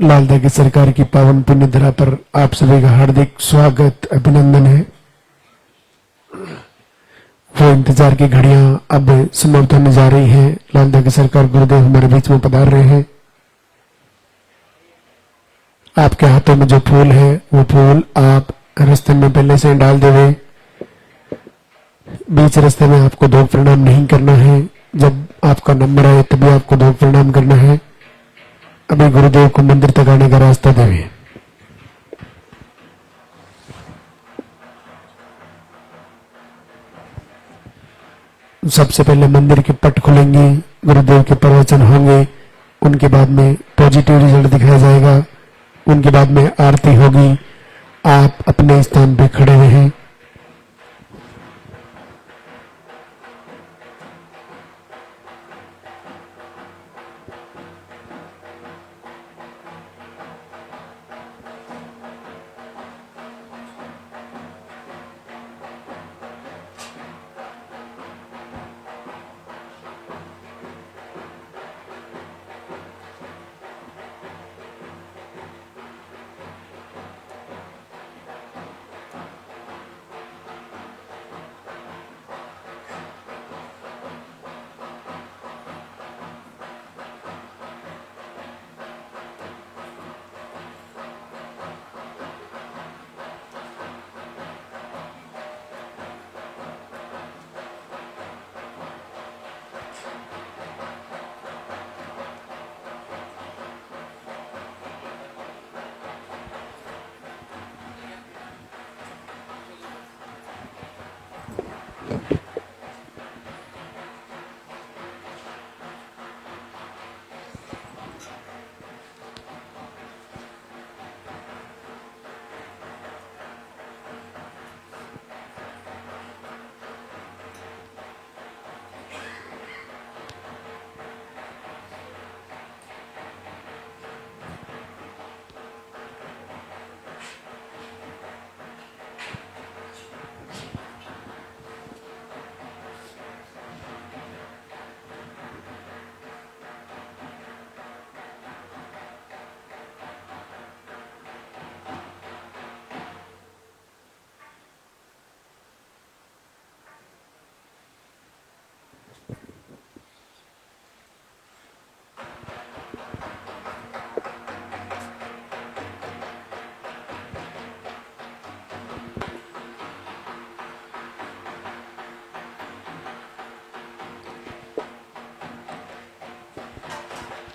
लालदा की सरकार की पावन पुण्य धरा पर आप सभी का हार्दिक स्वागत अभिनंदन है। वो इंतजार की घड़ियां अब समाप्त होने जा रही हैं। लालदा की सरकार गुरुदेव हमारे बीच में पधार रहे हैं। आपके हाथों में जो फूल है वो फूल आप रास्ते में पहले से डाल देवे। बीच रास्ते में आपको दो प्रणाम नहीं करना है। जब आपका नंबर आए तभी आपको दो प्रणाम करना है। अभी गुरुदेव को मंदिर तक आने का रास्ता देवे। सबसे पहले मंदिर के पट खुलेंगे, गुरुदेव के प्रवचन होंगे, उनके बाद में पॉजिटिव रिजल्ट दिखाया जाएगा, उनके बाद में आरती होगी। आप अपने स्थान पे खड़े रहें।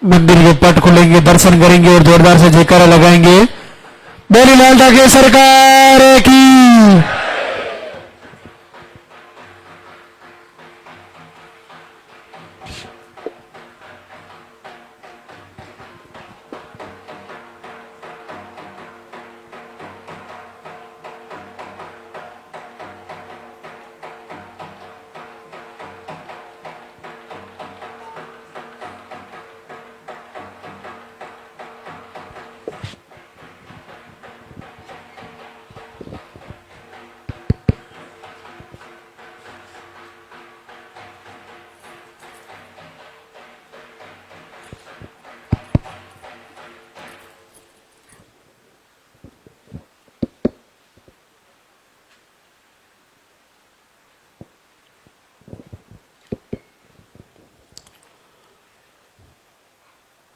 मंदिर के पट खुलेंगे, दर्शन करेंगे और जोरदार से जयकारा लगाएंगे। बोली लालदा की सरकार की।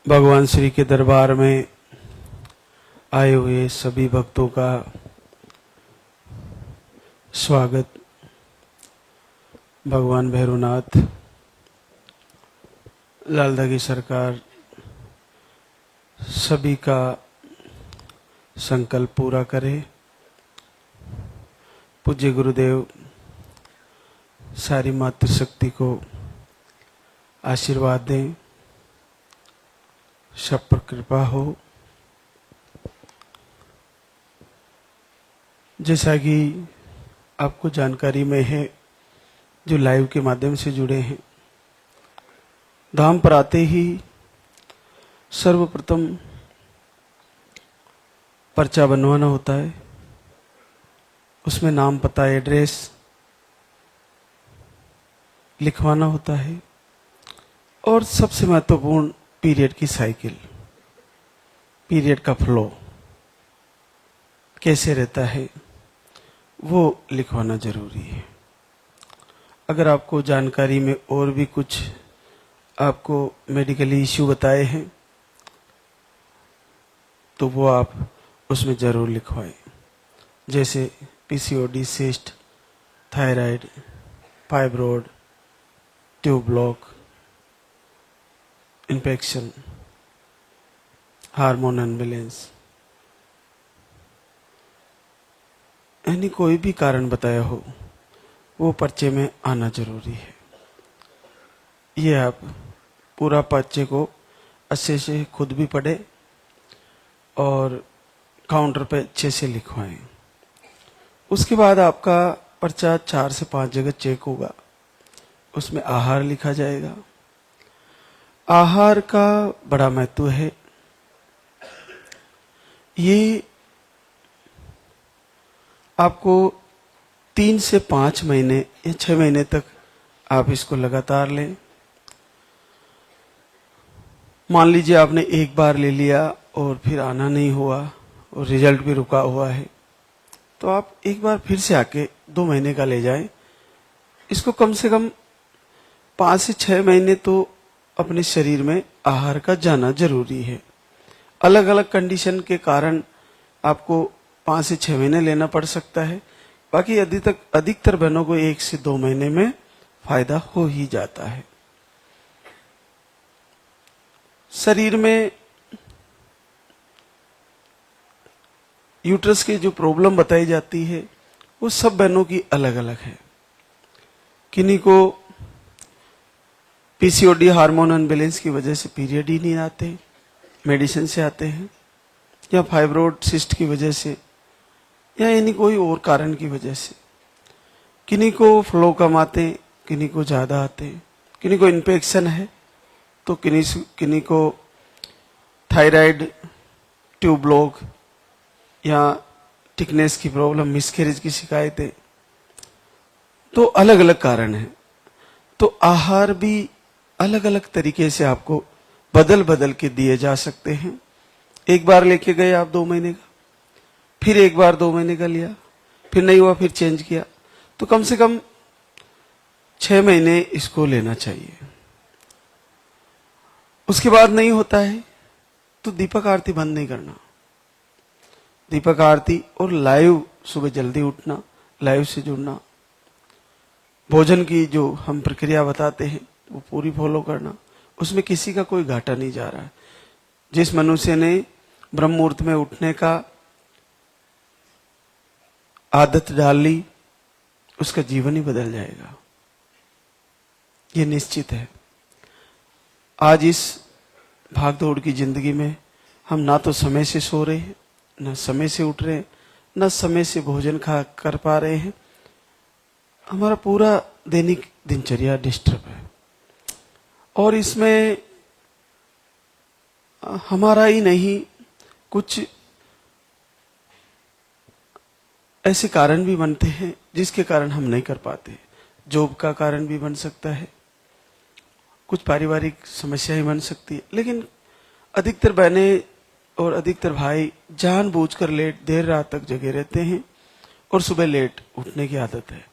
भगवान श्री के दरबार में आए हुए सभी भक्तों का स्वागत। भगवान भैरवनाथ लालदा की सरकार सभी का संकल्प पूरा करे। पूज्य गुरुदेव सारी मातृशक्ति को आशीर्वाद दें, सब पर कृपा हो। जैसा कि आपको जानकारी में है, जो लाइव के माध्यम से जुड़े हैं, धाम पर आते ही सर्वप्रथम पर्चा बनवाना होता है। उसमें नाम, पता, एड्रेस लिखवाना होता है और सबसे महत्वपूर्ण पीरियड की साइकिल। पीरियड का फ्लो कैसे रहता है वो लिखवाना जरूरी है। अगर आपको जानकारी में और भी कुछ आपको मेडिकली इश्यू बताए हैं तो वो आप उसमें जरूर लिखवाएं, जैसे PCOD, cyst, thyroid, fibroid, tube block, infection, hormone unbalance, यानी कोई भी कारण बताया हो वो पर्चे में आना जरूरी है। ये आप पूरा पर्चे को अच्छे से खुद भी पढ़े और काउंटर पे अच्छे से लिखवाएं। उसके बाद आपका पर्चा 4 से 5 जगह चेक होगा, उसमें आहार लिखा जाएगा। आहार का बड़ा महत्व है। ये आपको 3 से 5 महीने या 6 महीने तक आप इसको लगातार लें। मान लीजिए आपने एक बार ले लिया और फिर आना नहीं हुआ और रिजल्ट भी रुका हुआ है, तो आप एक बार फिर से आके 2 महीने का ले जाएं। इसको कम से कम 5 से 6 महीने तो अपने शरीर में आहार का जाना जरूरी है। अलग अलग कंडीशन के कारण आपको 5 से 6 महीने लेना पड़ सकता है। बाकी अधिकतर बहनों को 1 से 2 महीने में फायदा हो ही जाता है। शरीर में यूट्रस की जो प्रॉब्लम बताई जाती है वो सब बहनों की अलग अलग है। किन्हीं को पीसीओडी, हार्मोन अनबैलेंस की वजह से पीरियड ही नहीं आते, मेडिसिन से आते हैं, या फाइब्रोड सिस्ट की वजह से, या यानी कोई और कारण की वजह से। किन्हीं को फ्लो कम आते, किन्हीं को ज्यादा आते, किन्हीं को इन्फेक्शन है तो किन्हीं को थायराइड, ट्यूब ब्लॉक या थिकनेस की प्रॉब्लम, मिसकैरेज की शिकायतें, तो अलग अलग कारण है। तो आहार भी अलग अलग तरीके से आपको बदल बदल के दिए जा सकते हैं। एक बार लेके गए आप 2 महीने का, फिर एक बार 2 महीने का लिया, फिर नहीं हुआ फिर चेंज किया, तो कम से कम 6 महीने इसको लेना चाहिए। उसके बाद नहीं होता है तो दीपक आरती बंद नहीं करना। दीपक आरती और लाइव सुबह जल्दी उठना, लाइव से जुड़ना, भोजन की जो हम प्रक्रिया बताते हैं वो पूरी फॉलो करना, उसमें किसी का कोई घाटा नहीं जा रहा है। जिस मनुष्य ने ब्रह्म मुहूर्त में उठने का आदत डाल ली उसका जीवन ही बदल जाएगा, ये निश्चित है। आज इस भागदौड़ की जिंदगी में हम ना तो समय से सो रहे हैं, ना समय से उठ रहे हैं, ना समय से भोजन खा कर पा रहे हैं। हमारा पूरा दैनिक दिनचर्या डिस्टर्ब है और इसमें हमारा ही नहीं, कुछ ऐसे कारण भी बनते हैं जिसके कारण हम नहीं कर पाते। जॉब का कारण भी बन सकता है, कुछ पारिवारिक समस्याएं बन सकती है, लेकिन अधिकतर बहनें और अधिकतर भाई जानबूझकर देर रात तक जगे रहते हैं और सुबह लेट उठने की आदत है।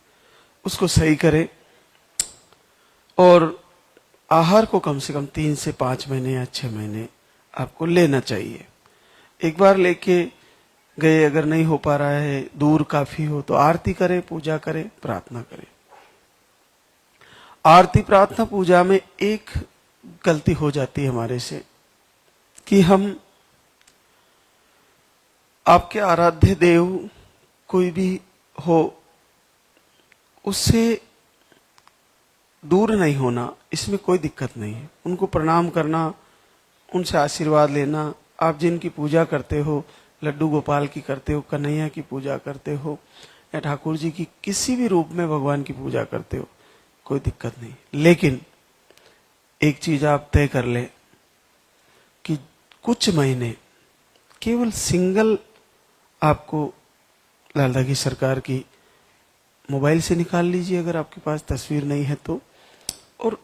उसको सही करें और आहार को कम से कम 3 से 5 महीने या 6 महीने आपको लेना चाहिए। एक बार लेके गए, अगर नहीं हो पा रहा है, दूर काफी हो, तो आरती करें, पूजा करें, प्रार्थना करें। आरती, प्रार्थना, पूजा में एक गलती हो जाती है हमारे से कि हम आपके आराध्य देव कोई भी हो उससे दूर नहीं होना, इसमें कोई दिक्कत नहीं है। उनको प्रणाम करना, उनसे आशीर्वाद लेना, आप जिनकी पूजा करते हो, लड्डू गोपाल की करते हो, कन्हैया की पूजा करते हो, या ठाकुर जी की किसी भी रूप में भगवान की पूजा करते हो, कोई दिक्कत नहीं। लेकिन एक चीज आप तय कर ले कि कुछ महीने केवल सिंगल आपको लालदा की सरकार की मोबाइल से निकाल लीजिए, अगर आपके पास तस्वीर नहीं है तो, और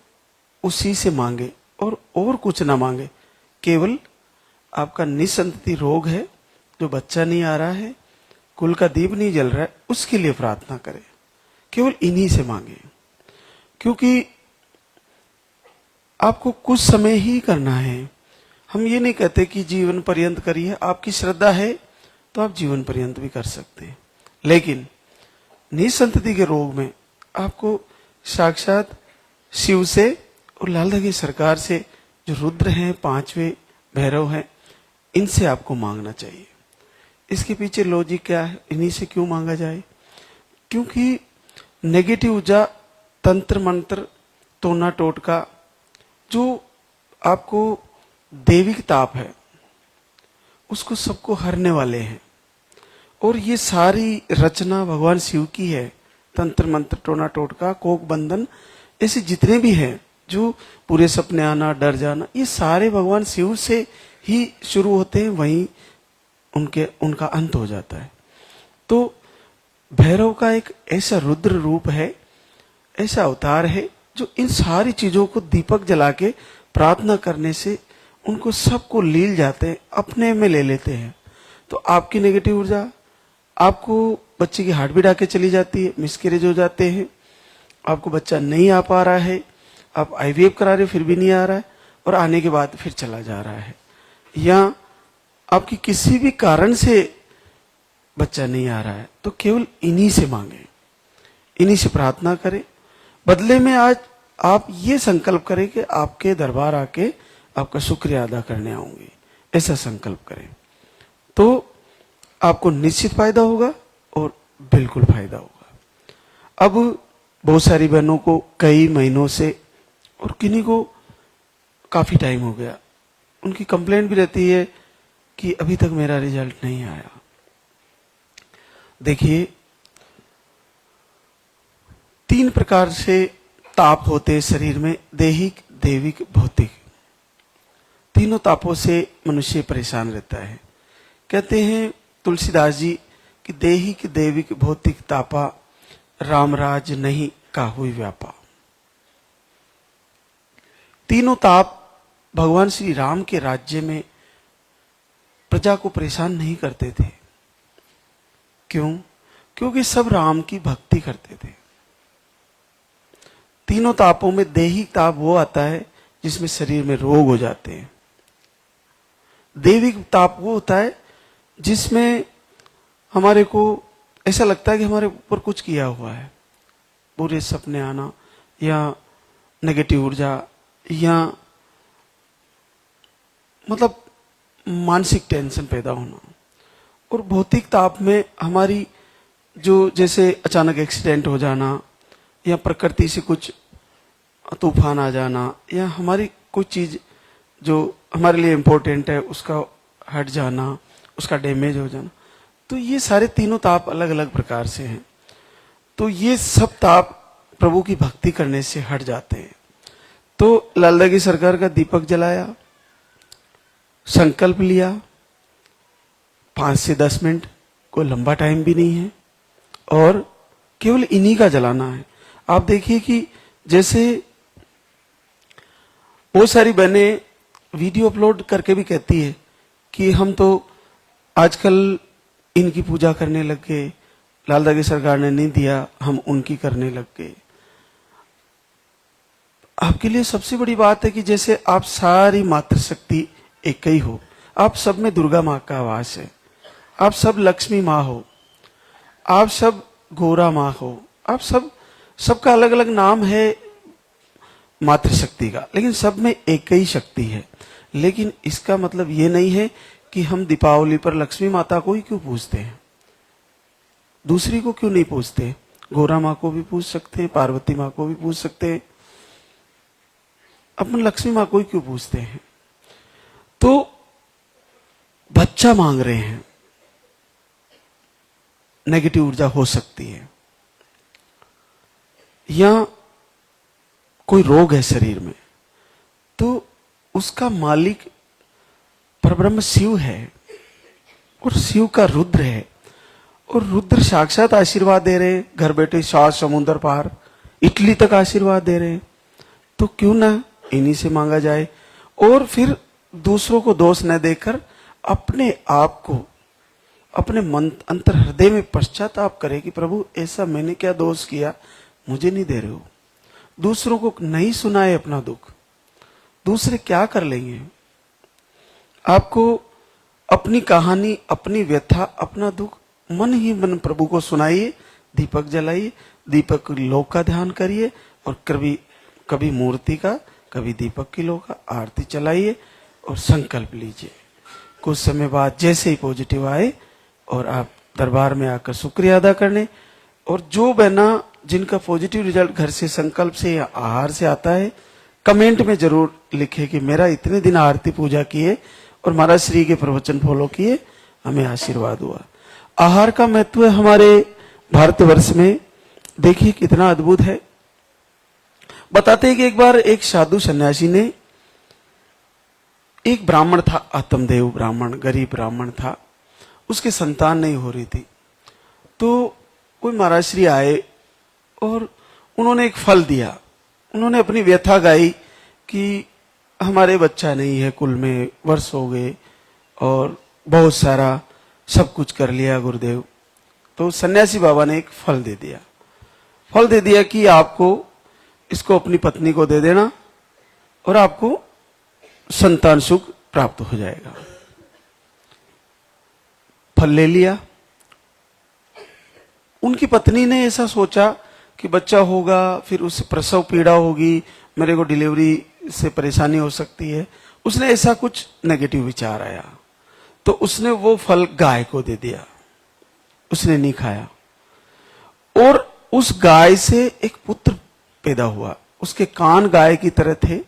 उसी से मांगे और कुछ ना मांगे, केवल आपका निसंतति रोग है, जो बच्चा नहीं आ रहा है, कुल का दीप नहीं जल रहा है, उसके लिए प्रार्थना करें, केवल इन्हीं से मांगे। क्योंकि आपको कुछ समय ही करना है। हम ये नहीं कहते कि जीवन पर्यंत करिए, आपकी श्रद्धा है तो आप जीवन पर्यंत भी कर सकते हैं, लेकिन निसंतति के रोग में आपको साक्षात शिव से और लालदा की सरकार से, जो रुद्र हैं, पांचवें भैरव हैं, इनसे आपको मांगना चाहिए। इसके पीछे लॉजिक क्या है, इन्हीं से क्यों मांगा जाए? क्योंकि नेगेटिव ऊर्जा, तंत्र मंत्र, टोना टोटका, जो आपको दैविक ताप है, उसको सबको हरने वाले हैं। और ये सारी रचना भगवान शिव की है। तंत्र मंत्र, टोना टोटका, कोक बंधन, ऐसे जितने भी हैं, जो पूरे सपने आना, डर जाना, ये सारे भगवान शिव से ही शुरू होते हैं, वहीं उनका अंत हो जाता है। तो भैरव का एक ऐसा रुद्र रूप है, ऐसा अवतार है, जो इन सारी चीजों को दीपक जला के प्रार्थना करने से उनको सबको लील जाते हैं, अपने में ले लेते हैं। तो आपकी नेगेटिव ऊर्जा, आपको बच्चे की हार्ट बीट आके चली जाती है, मिसकैरेज हो जाते हैं, आपको बच्चा नहीं आ पा रहा है, आप आईवीएफ करा रहे फिर भी नहीं आ रहा है, और आने के बाद फिर चला जा रहा है, या आपकी किसी भी कारण से बच्चा नहीं आ रहा है, तो केवल इन्हीं से मांगे, इन्हीं से प्रार्थना करें। बदले में आज आप ये संकल्प करें कि आपके दरबार आके आपका शुक्रिया अदा करने आऊंगी, ऐसा संकल्प करें, तो आपको निश्चित फायदा होगा और बिल्कुल फायदा होगा। अब बहुत सारी बहनों को कई महीनों से और किन्हीं को काफी टाइम हो गया, उनकी कंप्लेंट भी रहती है कि अभी तक मेरा रिजल्ट नहीं आया। देखिए, 3 प्रकार से ताप होते हैं शरीर में, दैहिक, दैविक, भौतिक। तीनों तापों से मनुष्य परेशान रहता है। कहते हैं तुलसीदास जी कि दैहिक, दैविक, भौतिक तापा, रामराज नहीं काहुई व्यापा। तीनों ताप भगवान श्री राम के राज्य में प्रजा को परेशान नहीं करते थे। क्यों? क्योंकि सब राम की भक्ति करते थे। तीनों तापों में दैहिक ताप वो आता है जिसमें शरीर में रोग हो जाते हैं। दैविक ताप वो होता है जिसमें हमारे को ऐसा लगता है कि हमारे ऊपर कुछ किया हुआ है, बुरे सपने आना, या नेगेटिव ऊर्जा, या मतलब मानसिक टेंशन पैदा होना। और भौतिक ताप में हमारी जो, जैसे अचानक एक्सीडेंट हो जाना, या प्रकृति से कुछ तूफान आ जाना, या हमारी कोई चीज जो हमारे लिए इम्पोर्टेंट है उसका हट जाना, उसका डैमेज हो जाना, तो ये सारे तीनों ताप अलग अलग प्रकार से हैं। तो ये सब ताप प्रभु की भक्ति करने से हट जाते हैं। तो लालदा की सरकार का दीपक जलाया, संकल्प लिया, 5 से 10 मिनट, कोई लंबा टाइम भी नहीं है, और केवल इन्हीं का जलाना है। आप देखिए कि जैसे बहुत सारी बहनें वीडियो अपलोड करके भी कहती है कि हम तो आजकल इनकी पूजा करने लग गए, लालदा की सरकार ने नहीं दिया, हम उनकी करने लग गए। आपके लिए सबसे बड़ी बात है कि जैसे आप सारी मातृशक्ति एक ही हो, आप सब में दुर्गा माँ का वास है, आप सब लक्ष्मी माँ हो, आप सब गोरा माँ हो, आप सबका अलग अलग नाम है मातृशक्ति का, लेकिन सब में एक ही शक्ति है। लेकिन इसका मतलब ये नहीं है कि हम दीपावली पर लक्ष्मी माता को ही क्यों पूजते हैं, दूसरी को क्यों नहीं पूजते? गोरा माँ को भी पूज सकते हैं, पार्वती माँ को भी पूज सकते हैं, अपन लक्ष्मी माँ को ही क्यों पूजते हैं? तो बच्चा मांग रहे हैं, नेगेटिव ऊर्जा हो सकती है, या कोई रोग है शरीर में, तो उसका मालिक परब्रह्म शिव है, और शिव का रुद्र है, और रुद्र साक्षात आशीर्वाद दे रहे हैं। घर बैठे 7 समुद्र पार, इटली तक आशीर्वाद दे रहे हैं, तो क्यों ना इन्हीं से मांगा जाए। और फिर दूसरों को दोष न देकर अपने आप को, अपने मन अंतर हृदय में पश्चाताप करे कि प्रभु ऐसा मैंने क्या दोष किया, मुझे नहीं दे रहे हो। दूसरों को नहीं सुनाए अपना दुख, दूसरे क्या कर लेंगे। आपको अपनी कहानी, अपनी व्यथा, अपना दुख मन ही मन प्रभु को सुनाइए, दीपक जलाइए, दीपक लोक का ध्यान करिए और कभी मूर्ति का, कभी दीपक की लोक का आरती चलाइए और संकल्प लीजिए। कुछ समय बाद जैसे ही पॉजिटिव आए और आप दरबार में आकर शुक्रिया अदा करने, और जो बहना जिनका पॉजिटिव रिजल्ट घर से, संकल्प से या आहार से आता है, कमेंट में जरूर लिखे कि मेरा इतने दिन आरती पूजा किए और महाराज श्री के प्रवचन फॉलो किए, हमें आशीर्वाद हुआ। आहार का महत्व हमारे भारतवर्ष में देखिए कितना अद्भुत है। बताते हैं कि एक बार एक साधु सन्यासी ने, एक ब्राह्मण था, आत्मदेव ब्राह्मण, गरीब ब्राह्मण था, उसके संतान नहीं हो रही थी। तो कोई महाराज श्री आए और उन्होंने एक फल दिया। उन्होंने अपनी व्यथा गाई कि हमारे बच्चा नहीं है, कुल में वर्ष हो गए और बहुत सारा सब कुछ कर लिया गुरुदेव। तो सन्यासी बाबा ने एक फल दे दिया। फल दे दिया कि आपको इसको अपनी पत्नी को दे देना और आपको संतान सुख प्राप्त हो जाएगा। फल ले लिया। उनकी पत्नी ने ऐसा सोचा कि बच्चा होगा, फिर उससे प्रसव पीड़ा होगी, मेरे को डिलीवरी से परेशानी हो सकती है। उसने ऐसा कुछ नेगेटिव विचार आया, तो उसने वो फल गाय को दे दिया। उसने नहीं खाया और उस गाय से एक पुत्र पैदा हुआ। उसके कान गाय की तरह थे।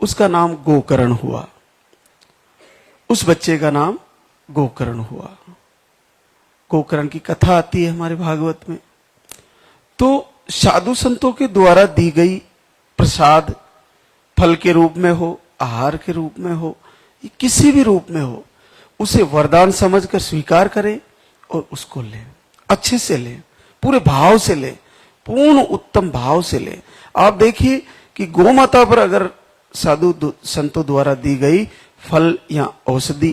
उसका नाम गोकर्ण हुआ। उस बच्चे का नाम गोकर्ण हुआ। गोकर्ण की कथा आती है हमारे भागवत में। तो साधु संतों के द्वारा दी गई प्रसाद, फल के रूप में हो, आहार के रूप में हो, किसी भी रूप में हो, उसे वरदान समझकर स्वीकार करें और उसको लें, अच्छे से लें, पूरे भाव से लें, पूर्ण उत्तम भाव से लें। आप देखिए कि गौ माता पर अगर साधु संतों द्वारा दी गई फल या औषधि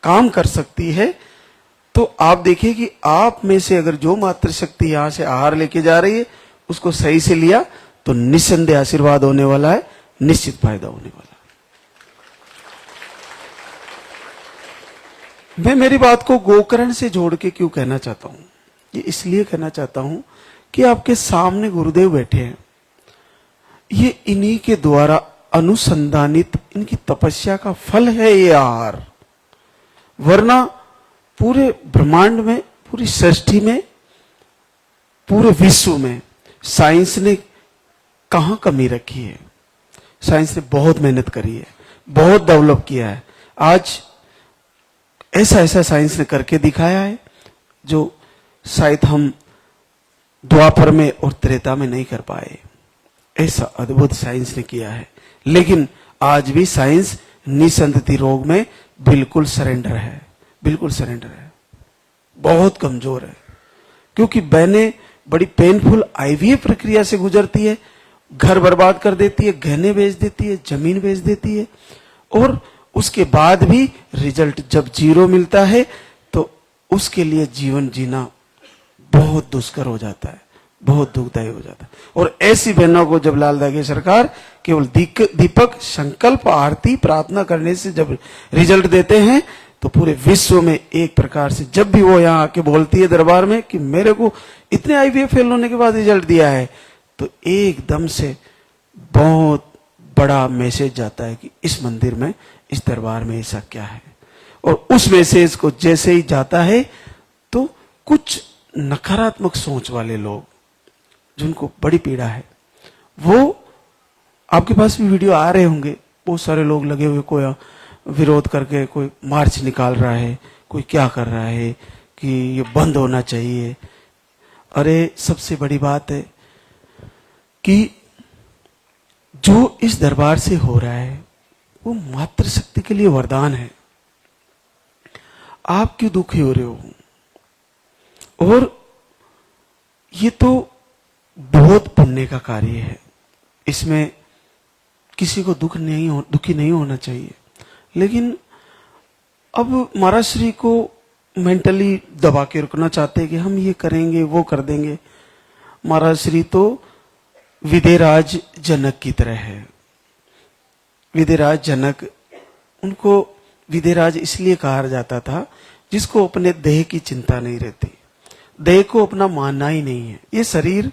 काम कर सकती है, तो आप देखिए कि आप में से अगर जो मातृ शक्ति यहां से आहार लेके जा रही है, उसको सही से लिया तो निस्संदेह आशीर्वाद होने वाला है, निश्चित फायदा होने वाला है। मैं मेरी बात को गोकर्ण से जोड़ के क्यों कहना चाहता हूं? ये इसलिए कहना चाहता हूं कि आपके सामने गुरुदेव बैठे हैं। ये इन्हीं के द्वारा अनुसंधानित, इनकी तपस्या का फल है ये आहार। वरना पूरे ब्रह्मांड में, पूरी सृष्टि में, पूरे विश्व में साइंस ने कहां कमी रखी है? साइंस ने बहुत मेहनत करी है, बहुत डेवलप किया है। आज ऐसा ऐसा साइंस ने करके दिखाया है जो शायद हम द्वापर में और त्रेता में नहीं कर पाए। ऐसा अद्भुत साइंस ने किया है। लेकिन आज भी साइंस निसंतति रोग में बिल्कुल सरेंडर है, बिल्कुल सरेंडर है, बहुत कमजोर है। क्योंकि बहनें बड़ी पेनफुल आईवीएफ प्रक्रिया से गुजरती है, घर बर्बाद कर देती है, गहने बेच देती है, जमीन बेच देती है, और उसके बाद भी रिजल्ट जब जीरो मिलता है तो उसके लिए जीवन जीना बहुत दुष्कर हो जाता है, बहुत दुखदायी हो जाता है। और ऐसी बहनों को जब लाल दागे सरकार केवल दीपक, संकल्प, आरती, प्रार्थना करने से जब रिजल्ट देते हैं, तो पूरे विश्व में एक प्रकार से जब भी वो यहाँ आके बोलती है दरबार में कि मेरे को इतने आईवीएफ फेल होने के बाद रिजल्ट दिया है, तो एकदम से बहुत बड़ा मैसेज जाता है कि इस मंदिर में, इस दरबार में ऐसा क्या है। और उस मैसेज को जैसे ही जाता है तो कुछ नकारात्मक सोच वाले लोग, जिनको बड़ी पीड़ा है, वो आपके पास भी वीडियो आ रहे होंगे, बहुत सारे लोग लगे हुए, कोई विरोध करके कोई मार्च निकाल रहा है, कोई क्या कर रहा है कि ये बंद होना चाहिए। अरे सबसे बड़ी बात है कि जो इस दरबार से हो रहा है वो मातृ शक्ति के लिए वरदान है। आप क्यों दुखी हो रहे हो? और ये तो बहुत पुण्य का कार्य है, इसमें किसी को दुखी नहीं होना चाहिए। लेकिन अब महाराज श्री को मेंटली दबा के रखना चाहते हैं कि हम ये करेंगे वो कर देंगे। महाराज श्री तो विदेराज जनक की तरह है। विदेराज जनक, उनको विदेराज इसलिए कहा जाता था जिसको अपने देह की चिंता नहीं रहती, देह को अपना मानना ही नहीं है। ये शरीर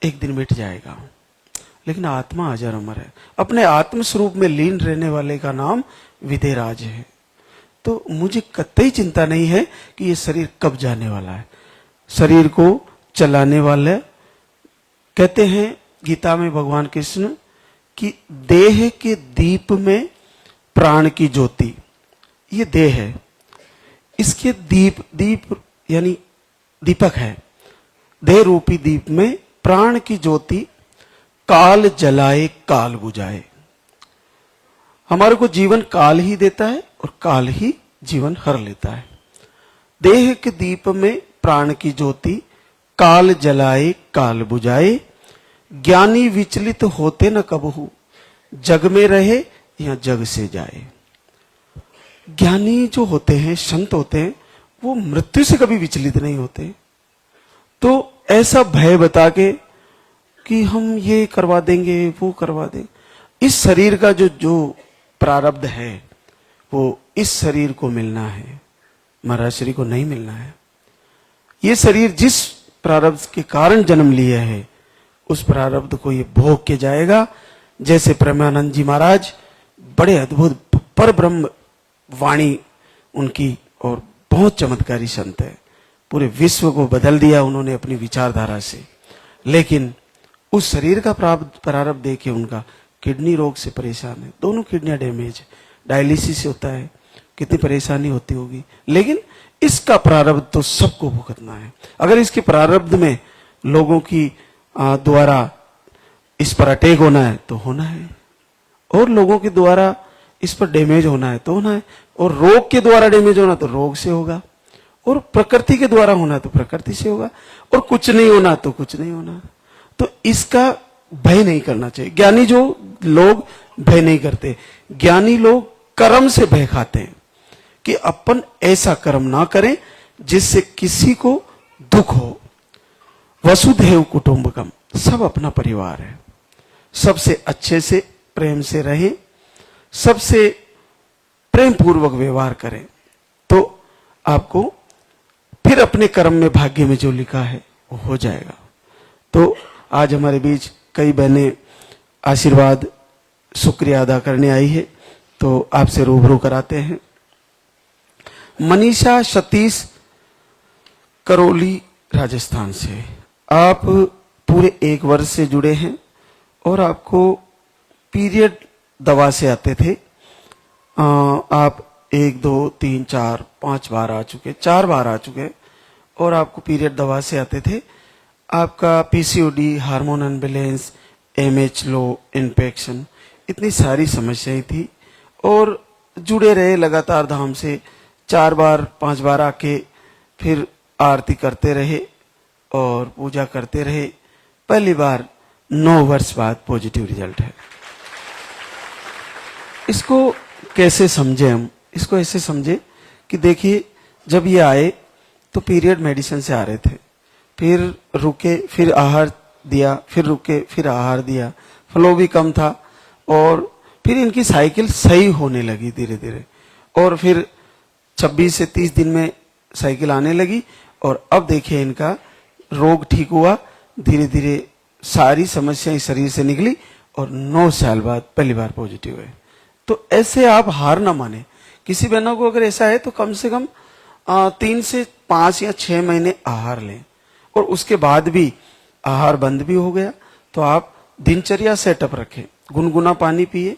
एक दिन मिट जाएगा, लेकिन आत्मा अजर अमर है। अपने आत्म स्वरूप में लीन रहने वाले का नाम विदेराज है। तो मुझे कतई चिंता नहीं है कि ये शरीर कब जाने वाला है। शरीर को चलाने वाले कहते हैं गीता में भगवान कृष्ण कि देह के दीप में प्राण की ज्योति, ये देह है, इसके दीप यानी दीपक है, देह रूपी दीप में प्राण की ज्योति काल जलाए काल बुझाए। हमारे को जीवन काल ही देता है और काल ही जीवन हर लेता है। देह के दीप में प्राण की ज्योति काल जलाए काल बुझाए, ज्ञानी विचलित होते न कबहू, जग में रहे या जग से जाए। ज्ञानी जो होते हैं, संत होते हैं, वो मृत्यु से कभी विचलित नहीं होते। तो ऐसा भय बता के कि हम ये करवा देंगे वो करवा देंगे, इस शरीर का जो प्रारब्ध है वो इस शरीर को मिलना है, महाराज श्री को नहीं मिलना है। ये शरीर जिस प्रारब्ध के कारण जन्म लिया है उस प्रारब्ध को ये भोग के जाएगा। जैसे प्रेमानंद जी महाराज, बड़े अद्भुत पर ब्रह्म वाणी उनकी और बहुत चमत्कारी संत है, पूरे विश्व को बदल दिया उन्होंने अपनी विचारधारा से। लेकिन उस शरीर का प्रारब्ध देखे उनका किडनी रोग से परेशान है, दोनों किडनियां डैमेज है, डायलिसिस होता है, कितनी परेशानी होती होगी। लेकिन इसका प्रारब्ध तो सबको भुगतना है। अगर इसके प्रारब्ध में लोगों की द्वारा इस पर अटैक होना है तो होना है, और लोगों के द्वारा इस पर डैमेज होना है तो होना है, और रोग के द्वारा डैमेज होना तो रोग से होगा, और प्रकृति के द्वारा होना तो प्रकृति से होगा, और कुछ नहीं होना तो कुछ नहीं होना। तो इसका भय नहीं करना चाहिए। ज्ञानी जो लोग भय नहीं करते, ज्ञानी लोग कर्म से भय खाते हैं कि अपन ऐसा कर्म ना करें जिससे किसी को दुख हो। वसुधैव कुटुंबकम, सब अपना परिवार है, सबसे अच्छे से प्रेम से रहें, सबसे प्रेम पूर्वक व्यवहार करें, तो आपको फिर अपने कर्म में भाग्य में जो लिखा है वो हो जाएगा। तो आज हमारे बीच कई बहनें आशीर्वाद शुक्रिया अदा करने आई है, तो आपसे रूबरू कराते हैं। मनीषा सतीश करौली राजस्थान से, आप पूरे 1 वर्ष से जुड़े हैं और आपको पीरियड दवा से आते थे। आप 1 2 3 4 5 बार आ चुके, 4 बार आ चुके, और आपको पीरियड दवा से आते थे। आपका पीसीओडी, हार्मोन अनबैलेंस, एमएच लो, इन्फेक्शन, इतनी सारी समस्याएं थी, और जुड़े रहे लगातार धाम से। 4 बार 5 बार आके फिर आरती करते रहे और पूजा करते रहे। पहली बार 9 वर्ष बाद पॉजिटिव रिजल्ट है। इसको कैसे समझे हम? इसको ऐसे समझे कि देखिए, जब ये आए तो पीरियड मेडिसिन से आ रहे थे, फिर रुके, फिर आहार दिया, फिर रुके, फिर आहार दिया, फ्लो भी कम था, और फिर इनकी साइकिल सही होने लगी धीरे धीरे, और फिर 26 से 30 दिन में साइकिल आने लगी, और अब देखिए इनका रोग ठीक हुआ, धीरे धीरे सारी समस्याएं शरीर से निकली, और 9 साल बाद पहली बार पॉजिटिव है। तो ऐसे आप हार ना माने। किसी बहनों को अगर ऐसा है तो कम से कम 3 से 5 या 6 महीने आहार लें, और उसके बाद भी आहार बंद भी हो गया तो आप दिनचर्या सेटअप रखें, गुनगुना पानी पिए,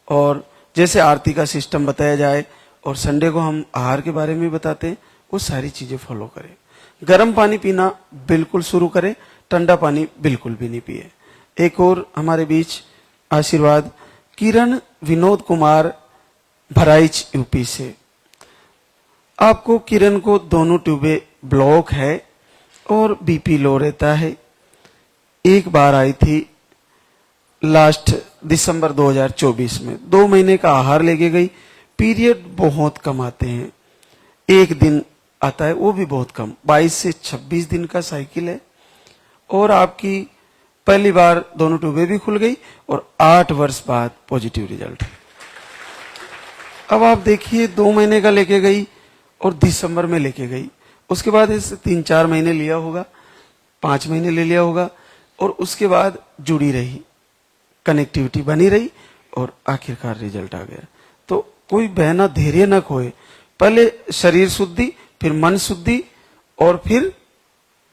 और जैसे आरती का सिस्टम बताया जाए और संडे को हम आहार के बारे में बताते हैं, वो सारी चीजें फॉलो करें। गर्म पानी पीना बिल्कुल शुरू करें, ठंडा पानी बिल्कुल भी नहीं पिए। एक और हमारे बीच आशीर्वाद, किरण विनोद कुमार भराइच यूपी से। आपको किरण को दोनों ट्यूबें ब्लॉक है और बीपी लो रहता है। एक बार आई थी लास्ट दिसंबर 2024 में, 2 महीने का आहार लेके गई, पीरियड बहुत कम आते हैं, एक दिन आता है वो भी बहुत कम, 22 से 26 दिन का साइकिल है। और आपकी पहली बार दोनों ट्यूबें भी खुल गई और 8 वर्ष बाद पॉजिटिव रिजल्ट। अब आप देखिए 2 महीने का लेके गई और दिसंबर में लेके गई, उसके बाद इसे 3-4 महीने लिया होगा, 5 महीने ले लिया होगा, और उसके बाद जुड़ी रही, कनेक्टिविटी बनी रही और आखिरकार रिजल्ट आ गया। तो कोई बहना धैर्य न खोए, पहले शरीर शुद्धि, फिर मन शुद्धि और फिर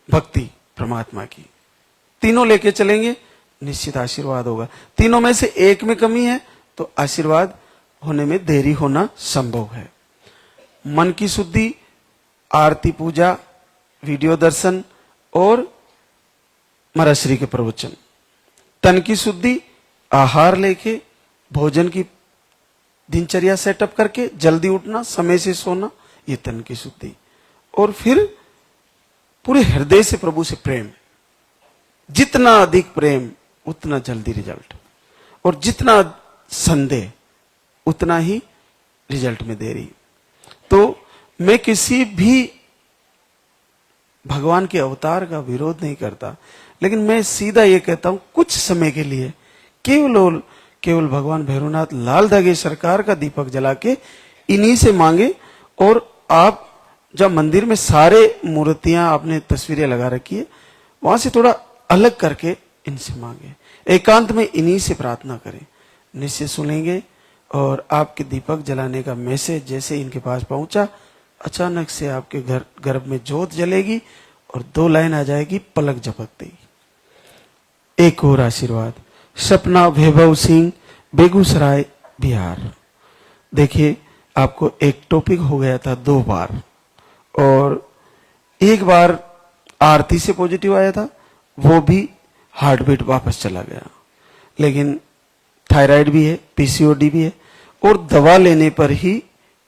भक्ति परमात्मा की, तीनों लेके चलेंगे, निश्चित आशीर्वाद होगा। तीनों में से एक में कमी है तो आशीर्वाद होने में देरी होना संभव है। मन की शुद्धि, आरती पूजा, वीडियो दर्शन और महाराज के प्रवचन। तन की शुद्धि, आहार लेके, भोजन की दिनचर्या सेटअप करके, जल्दी उठना, समय से सोना, ये तन की शुद्धि। और फिर पूरे हृदय से प्रभु से प्रेम, जितना अधिक प्रेम उतना जल्दी रिजल्ट, और जितना संदेह उतना ही रिजल्ट में देरी। तो मैं किसी भी भगवान के अवतार का विरोध नहीं करता, लेकिन मैं सीधा ये कहता हूं कुछ समय के लिए केवल भगवान भैरवनाथ लाल धागे सरकार का दीपक जला के इन्हीं से मांगे। और आप जब मंदिर में सारे मूर्तियां आपने तस्वीरें लगा रखी है, वहां से थोड़ा अलग करके इनसे मांगे, एकांत में इन्हीं से प्रार्थना करें, निश्चय सुनेंगे। और आपके दीपक जलाने का मैसेज जैसे इनके पास पहुंचा, अचानक से आपके गर्भ में ज्योत जलेगी और 2 लाइन आ जाएगी पलक झपकते ही। एक और आशीर्वाद, सपना वैभव सिंह, बेगूसराय बिहार। देखिए आपको एक टॉपिक हो गया था 2 बार, और एक बार आरती से पॉजिटिव आया था, वो भी हार्ट बीट वापस चला गया। लेकिन थायराइड भी है, पीसीओडी भी है, और दवा लेने पर ही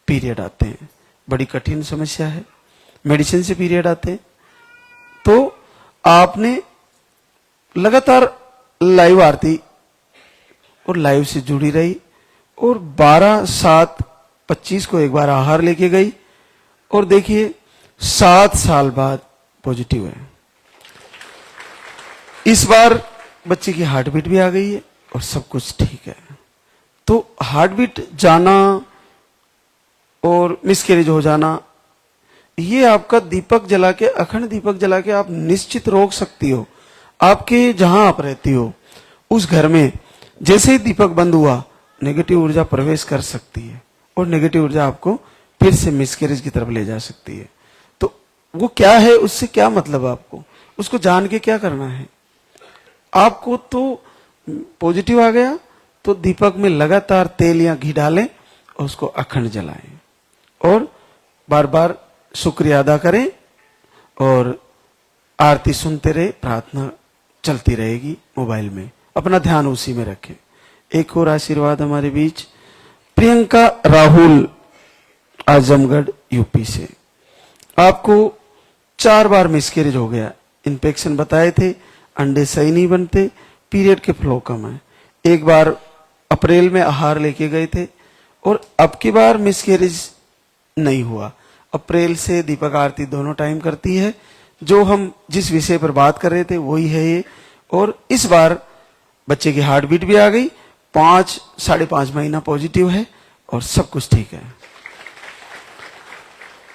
पीरियड आते हैं। बड़ी कठिन समस्या है, मेडिसिन से पीरियड आते हैं। तो आपने लगातार लाइव आरती और लाइव से जुड़ी रही, और 12/7/25 को एक बार आहार लेके गई, और देखिए 7 साल बाद पॉजिटिव है। इस बार बच्चे की हार्ट बीट भी आ गई है और सब कुछ ठीक है। तो हार्ट बीट जाना और मिसकैरेज हो जाना, ये आपका दीपक जला के, अखंड दीपक जला के आप निश्चित रोक सकती हो। आपके जहां आप रहती हो उस घर में जैसे ही दीपक बंद हुआ, नेगेटिव ऊर्जा प्रवेश कर सकती है, और नेगेटिव ऊर्जा आपको फिर से मिसकैरेज की तरफ ले जा सकती है। तो वो क्या है, उससे क्या मतलब आपको, उसको जान के क्या करना है आपको। तो पॉजिटिव आ गया तो दीपक में लगातार तेल या घी डालें और उसको अखंड जलाएं, और बार बार शुक्रिया अदा करें, और आरती सुनते रहे, प्रार्थना चलती रहेगी मोबाइल में, अपना ध्यान उसी में रखें। एक और आशीर्वाद हमारे बीच, प्रियंका राहुल, आजमगढ़ यूपी से। आपको 4 बार मिसकैरेज हो गया, इन्फेक्शन बताए थे, अंडे सही नहीं बनते, पीरियड के फ्लो कम है। एक बार अप्रैल में आहार लेके गए थे, और अब की बार मिसकैरेज नहीं हुआ। अप्रैल से दीपक आरती दोनों टाइम करती है, जो हम जिस विषय पर बात कर रहे थे वही है ये। और इस बार बच्चे की हार्ट बीट भी आ गई, 5-5.5 महीना पॉजिटिव है, और सब कुछ ठीक है।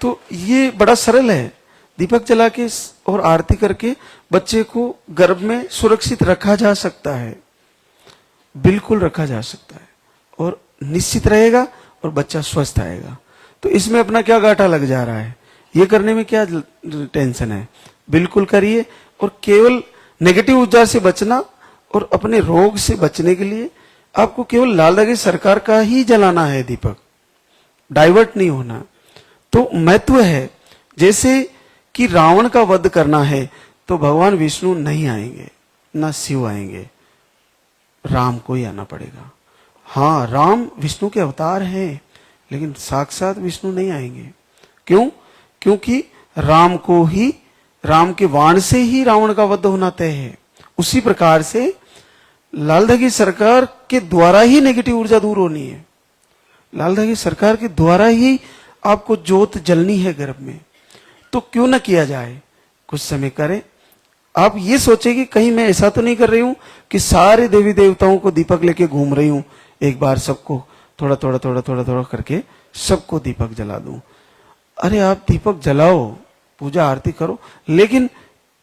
तो ये बड़ा सरल है, दीपक जला के और आरती करके बच्चे को गर्भ में सुरक्षित रखा जा सकता है, बिल्कुल रखा जा सकता है, और निश्चित रहेगा, और बच्चा स्वस्थ आएगा। तो इसमें अपना क्या घाटा लग जा रहा है, ये करने में क्या टेंशन है, बिल्कुल करिए। और केवल नेगेटिव ऊर्जा से बचना और अपने रोग से बचने के लिए आपको केवल लाल धागे सरकार का ही जलाना है दीपक, डाइवर्ट नहीं होना। तो महत्व है, जैसे कि रावण का वध करना है तो भगवान विष्णु नहीं आएंगे, ना शिव आएंगे, राम को ही आना पड़ेगा। हाँ, राम विष्णु के अवतार हैं, लेकिन साक्षात विष्णु नहीं आएंगे। क्यों? क्योंकि राम के वाण से ही रावण का वध होना तय है। उसी प्रकार से लाल धागे सरकार के द्वारा ही नेगेटिव ऊर्जा दूर होनी है। लाल की सरकार के द्वारा ही आपको जोत जलनी है गर्भ में, तो क्यों ना किया जाए, कुछ समय करें। आप ये सोचे कि कहीं मैं ऐसा तो नहीं कर रही हूं कि सारे देवी देवताओं को दीपक लेके घूम रही हूं, एक बार सबको थोड़ा थोड़ा थोड़ा थोड़ा थोड़ा करके सबको दीपक जला दूं। अरे आप दीपक जलाओ, पूजा आरती करो, लेकिन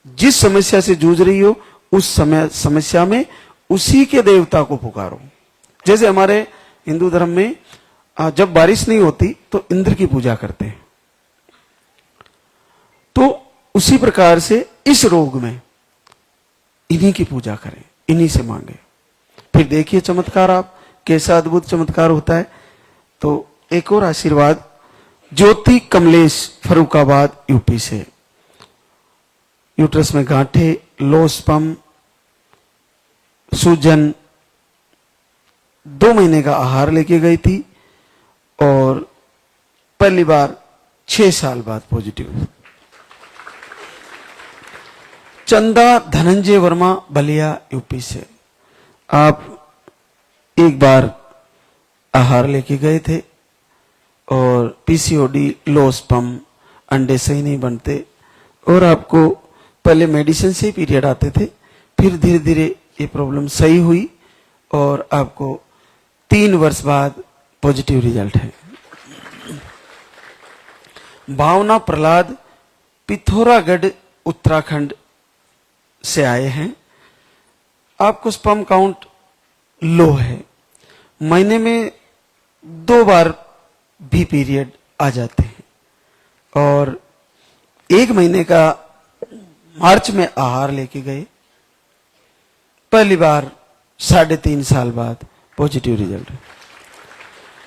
जिस समस्या से जूझ रही हो उस समस्या में उसी के देवता को पुकारो। जैसे हमारे हिंदू धर्म में जब बारिश नहीं होती तो इंद्र की पूजा करते हैं, तो उसी प्रकार से इस रोग में इन्हीं की पूजा करें, इन्हीं से मांगे, फिर देखिए चमत्कार आप कैसा अद्भुत चमत्कार होता है। तो एक और आशीर्वाद ज्योति कमलेश फरुखाबाद यूपी से, यूट्रस में गांठे, लो स्पर्म, सूजन, 2 महीने का आहार लेके गई थी और पहली बार 6 साल बाद पॉजिटिव। चंदा धनंजय वर्मा बलिया यूपी से, आप एक बार आहार लेके गए थे और पीसीओडी, लो स्पर्म, अंडे सही नहीं बनते और आपको पहले मेडिसिन से ही पीरियड आते थे, फिर धीरे धीरे ये प्रॉब्लम सही हुई और आपको 3 वर्ष बाद पॉजिटिव रिजल्ट है। भावना प्रहलाद पिथौरागढ़ उत्तराखंड से आए हैं, आपको स्पर्म काउंट लो है, महीने में 2 बार भी पीरियड आ जाते हैं और 1 महीने का मार्च में आहार लेके गए, पहली बार 3.5 साल बाद पॉजिटिव रिजल्ट है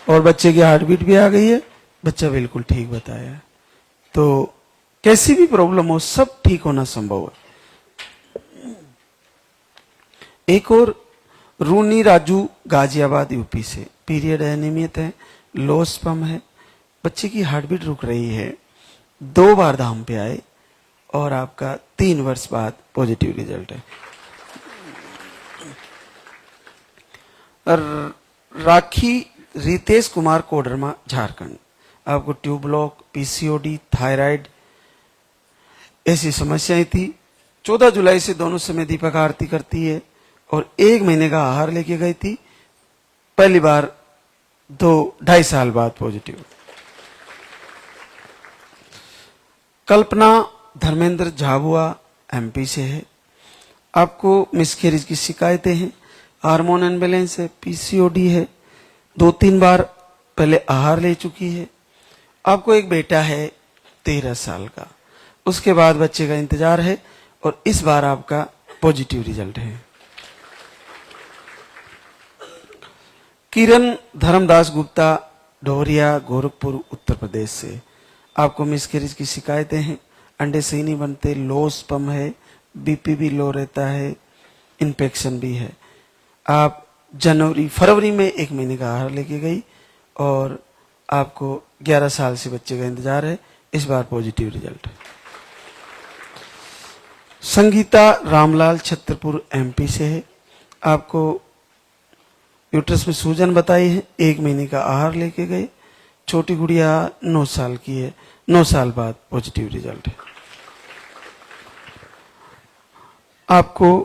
और बच्चे की हार्ट बीट भी आ गई है, बच्चा बिल्कुल ठीक बताया है। तो कैसी भी प्रॉब्लम हो सब ठीक होना संभव है। एक और रूनी राजू गाजियाबाद यूपी से, पीरियड अनियमित है, लो स्पर्म है, बच्चे की हार्ट बीट रुक रही है, 2 बार धाम पे आए और आपका 3 वर्ष बाद पॉजिटिव रिजल्ट है। राखी रितेश कुमार कोडरमा झारखंड, आपको ट्यूब ब्लॉक, पीसीओडी, थायराइड ऐसी समस्याएं थी। 14 जुलाई से दोनों समय दीपक आरती करती है और 1 महीने का आहार लेके गई थी, पहली बार 2-2.5 साल बाद पॉजिटिव। कल्पना धर्मेंद्र झाबुआ एमपी से है, आपको मिसकैरेज की शिकायतें हैं, हार्मोन अनबैलेंस है, पीसीओडी है, 2-3 बार पहले आहार ले चुकी है, आपको एक बेटा है 13 साल का, उसके बाद बच्चे का इंतजार है और इस बार आपका पॉजिटिव रिजल्ट है। किरण धर्मदास गुप्ता डोरिया गोरखपुर उत्तर प्रदेश से, आपको मिसकैरेज की शिकायतें हैं, अंडे सही नहीं बनते, लो स्पर्म है, बीपी भी लो रहता है, इन्फेक्शन भी है। आप फरवरी में 1 महीने का आहार लेके गई और आपको 11 साल से बच्चे का इंतजार है, इस बार पॉजिटिव रिजल्ट है। संगीता रामलाल छतरपुर एमपी से है, आपको यूट्रस में सूजन बताई है, 1 महीने का आहार लेके गए, छोटी गुड़िया 9 साल की है, 9 साल बाद पॉजिटिव रिजल्ट है। आपको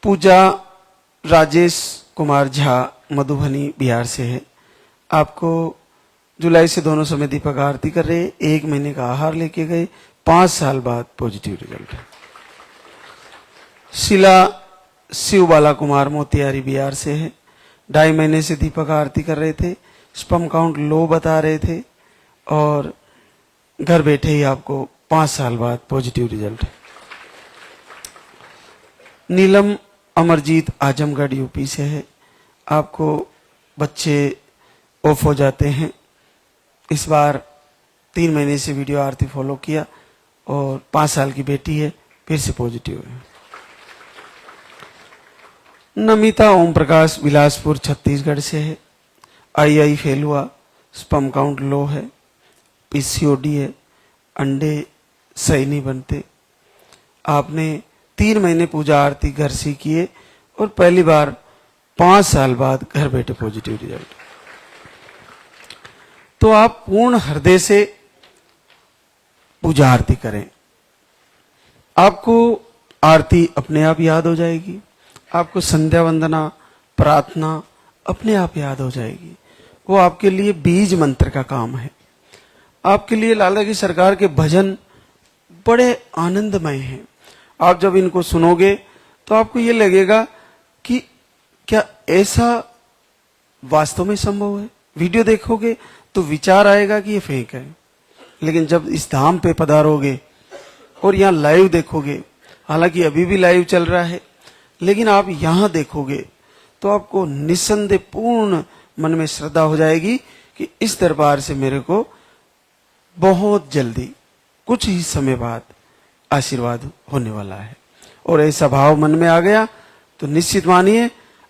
पूजा राजेश कुमार झा मधुबनी बिहार से है, आपको जुलाई से दोनों समय दीपक आरती कर रहे, 1 महीने का आहार लेके गए, 5 साल बाद पॉजिटिव रिजल्ट है। शिला शिवबाला कुमार मोतिहारी बिहार से है, 2.5 महीने से दीपक आरती कर रहे थे, स्पर्म काउंट लो बता रहे थे और घर बैठे ही आपको 5 साल बाद पॉजिटिव रिजल्ट है। नीलम अमरजीत आजमगढ़ यूपी से है, आपको बच्चे ऑफ हो जाते हैं, इस बार 3 महीने से वीडियो आरती फॉलो किया और 5 साल की बेटी है, फिर से पॉजिटिव है। नमिता ओम प्रकाश बिलासपुर छत्तीसगढ़ से है, आई फेल हुआ, स्पर्म काउंट लो है, पीसीओडी है, अंडे सही नहीं बनते, आपने 3 महीने पूजा आरती घर से किए और पहली बार 5 साल बाद घर बैठे पॉजिटिव रिजल्ट। तो आप पूर्ण हृदय से पूजा आरती करें। आपको आरती अपने आप याद हो जाएगी, आपको संध्या वंदना प्रार्थना अपने आप याद हो जाएगी। वो आपके लिए बीज मंत्र का काम है। आपके लिए लाला की सरकार के भजन बड़े आनंदमय हैं। आप जब इनको सुनोगे तो आपको ये लगेगा कि क्या ऐसा वास्तव में संभव है। वीडियो देखोगे तो विचार आएगा कि ये फेक है, लेकिन जब इस धाम पे पधारोगे और यहाँ लाइव देखोगे, हालांकि अभी भी लाइव चल रहा है, लेकिन आप यहाँ देखोगे तो आपको निस्संदेह पूर्ण मन में श्रद्धा हो जाएगी कि इस दरबार से मेरे को बहुत जल्दी कुछ ही समय बाद आशीर्वाद होने वाला है। और ऐसा भाव मन में आ गया तो निश्चित मानिए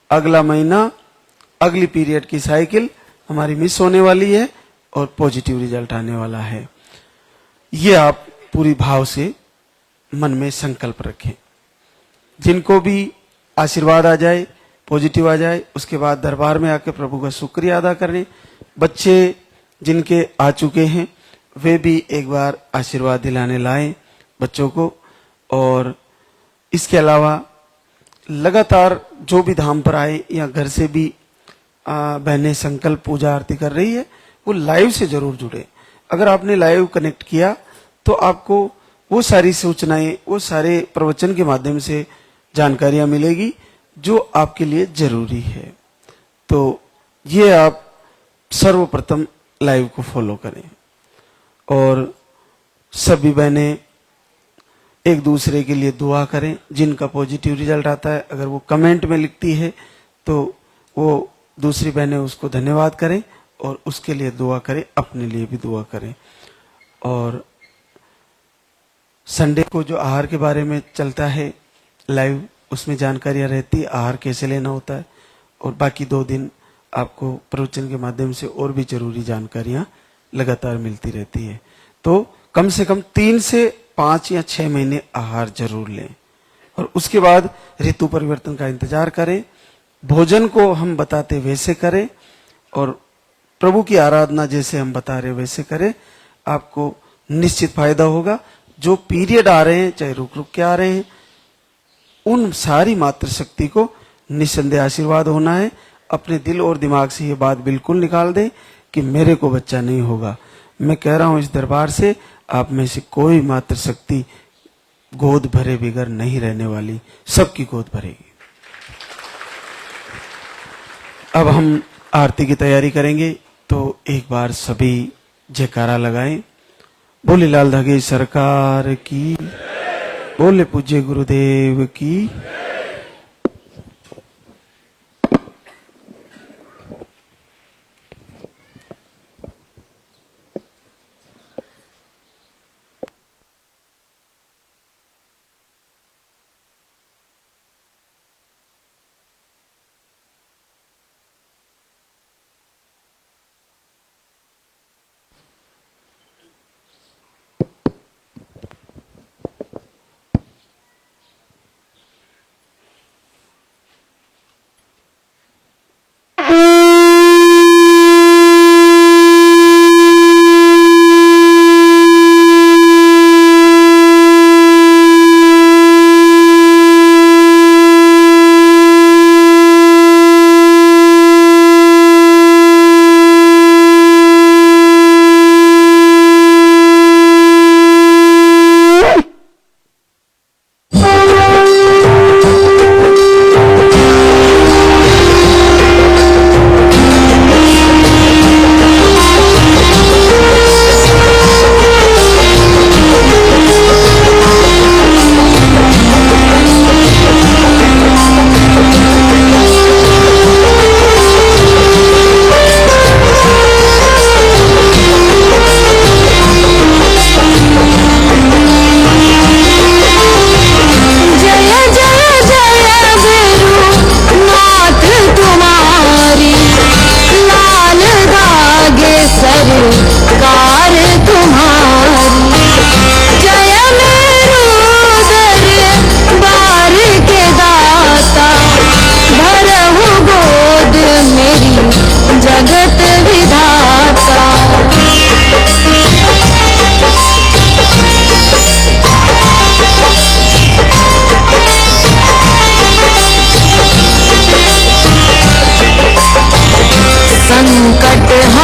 अगला महीना, अगली पीरियड की साइकिल हमारी मिस होने वाली है और पॉजिटिव रिजल्ट आने वाला है। ये आप पूरी भाव से मन में संकल्प रखें। जिनको भी आशीर्वाद आ जाए, पॉजिटिव आ जाए, उसके बाद दरबार में आकर प्रभु का शुक्रिया अदा करें। बच्चे जिनके आ चुके हैं वे भी एक बार आशीर्वाद दिलाने लाएं बच्चों को। और इसके अलावा लगातार जो भी धाम पर आए या घर से भी बहनें संकल्प पूजा आरती कर रही है, वो लाइव से जरूर जुड़े। अगर आपने लाइव कनेक्ट किया तो आपको वो सारी सूचनाएं, वो सारे प्रवचन के माध्यम से जानकारियां मिलेगी जो आपके लिए जरूरी है। तो ये आप सर्वप्रथम लाइव को फॉलो करें और सभी बहनें एक दूसरे के लिए दुआ करें। जिनका पॉजिटिव रिजल्ट आता है अगर वो कमेंट में लिखती है तो वो दूसरी बहनें उसको धन्यवाद करें और उसके लिए दुआ करें, अपने लिए भी दुआ करें। और संडे को जो आहार के बारे में चलता है लाइव, उसमें जानकारियां रहती है आहार कैसे लेना होता है। और बाकी 2 दिन आपको प्रवचन के माध्यम से और भी जरूरी जानकारियां लगातार मिलती रहती है। तो कम से कम 3 से 5 या 6 महीने आहार जरूर लें और उसके बाद ऋतु परिवर्तन का इंतजार करें। भोजन को हम बताते वैसे करें और प्रभु की आराधना जैसे हम बता रहे वैसे करें, आपको निश्चित फायदा होगा। जो पीरियड आ रहे हैं, चाहे रुक रुक के आ रहे हैं, उन सारी मातृ शक्ति को निस्संदेह आशीर्वाद होना है। अपने दिल और दिमाग से ये बात बिल्कुल निकाल दें कि मेरे को बच्चा नहीं होगा। मैं कह रहा हूं इस दरबार से, आप में से कोई मातृ शक्ति गोद भरे बिगर नहीं रहने वाली, सबकी गोद भरेगी। अब हम आरती की तैयारी करेंगे, तो एक बार सभी जयकारा लगाएं। बोले लाल धागे सरकार की, बोले पूज्य गुरुदेव की। संकट